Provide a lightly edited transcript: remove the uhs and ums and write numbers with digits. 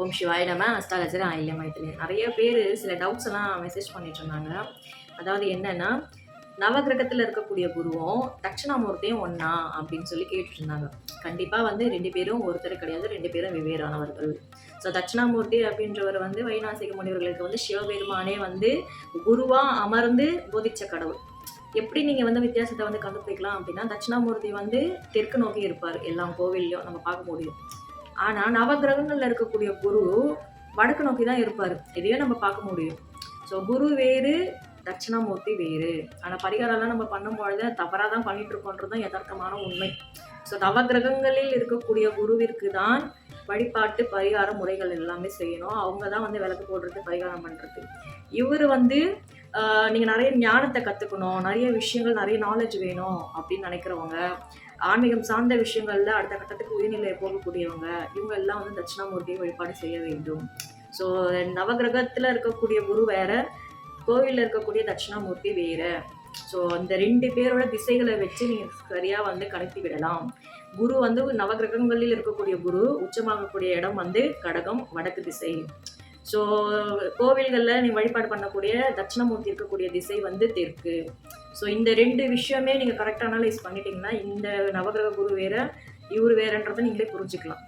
ஓம் சிவாய நம. அஸ்ட்ராலஜர் ஆயில்ய மைத்திலி. நிறைய பேர் சில டவுட்ஸ் எல்லாம் மெசேஜ் பண்ணிட்டு இருந்தாங்க. அதாவது என்னன்னா, நவகிரகத்தில் இருக்கக்கூடிய குருவும் தட்சிணாமூர்த்தியும் ஒன்னா அப்படின்னு சொல்லி கேட்டுட்டு இருந்தாங்க. கண்டிப்பா வந்து 2 பேரும் ஒருத்தர் கிடையாது, 2 பேரும் வெவ்வேறானவர்கள். ஸோ தட்சிணாமூர்த்தி அப்படின்றவர் வந்து வைநாசிக முனிவர்களுக்கு வந்து சிவபெருமானே வந்து குருவா அமர்ந்து போதிச்ச கடவுள். எப்படி நீங்க வந்து வித்தியாசத்தை வந்து கண்டுபிடிக்கலாம் அப்படின்னா, தட்சிணாமூர்த்தி வந்து தெற்கு நோக்கி இருப்பார். எல்லா கோவில்லையும் நம்ம பார்க்க முடியும். ஆனா நவகிரகங்கள்ல இருக்கக்கூடிய குரு வடக்கு நோக்கி தான் இருப்பாரு. இதையே நம்ம பார்க்க முடியும். ஸோ குரு வேறு, தட்சிணாமூர்த்தி வேறு. ஆனா பரிகாரம்லாம் நம்ம பண்ணும்பொழுது தவறா தான் பண்ணிட்டு இருக்கோன்றது தான் யதார்த்தமான உண்மை. ஸோ நவகிரகங்களில் இருக்கக்கூடிய குருவிற்கு தான் வழிபாட்டு பரிகார முறைகள் எல்லாமே செய்யணும். அவங்க தான் வந்து விளக்கு போடுறது, பரிகாரம் பண்றது. இவர் வந்து நீங்க நிறைய ஞானத்தை கத்துக்கணும், நிறைய விஷயங்கள், நிறைய நாலேஜ் வேணும் அப்படின்னு நினைக்கிறவங்க, ஆன்மீகம் சார்ந்த விஷயங்கள்ல அடுத்த கட்டத்துக்கு உயர்நிலை போகக்கூடியவங்க, இவங்க எல்லாம் வந்து தட்சிணாமூர்த்தியை வழிபாடு செய்ய வேண்டும். ஸோ நவகிரகத்துல இருக்கக்கூடிய குரு வேற, கோவில்ல இருக்கக்கூடிய தட்சிணாமூர்த்தி வேற. ஸோ அந்த 2 பேரோட திசைகளை வச்சு நீங்க சரியா வந்து கடத்தி விடலாம். குரு வந்து நவகிரகங்களில் இருக்கக்கூடிய குரு உச்சமாகக்கூடிய இடம் வந்து கடகம், வடக்கு திசை. ஸோ கோவில்களில் நீ வழிபாடு பண்ணக்கூடிய தட்சிணாமூர்த்தி இருக்கக்கூடிய திசை வந்து தெற்கு. ஸோ இந்த 2 விஷயமே நீங்கள் கரெக்டாக அனலைஸ் பண்ணிட்டீங்கன்னா இந்த நவகிரக குரு வேற, இவர் வேறன்றதை நீங்களே புரிஞ்சுக்கலாம்.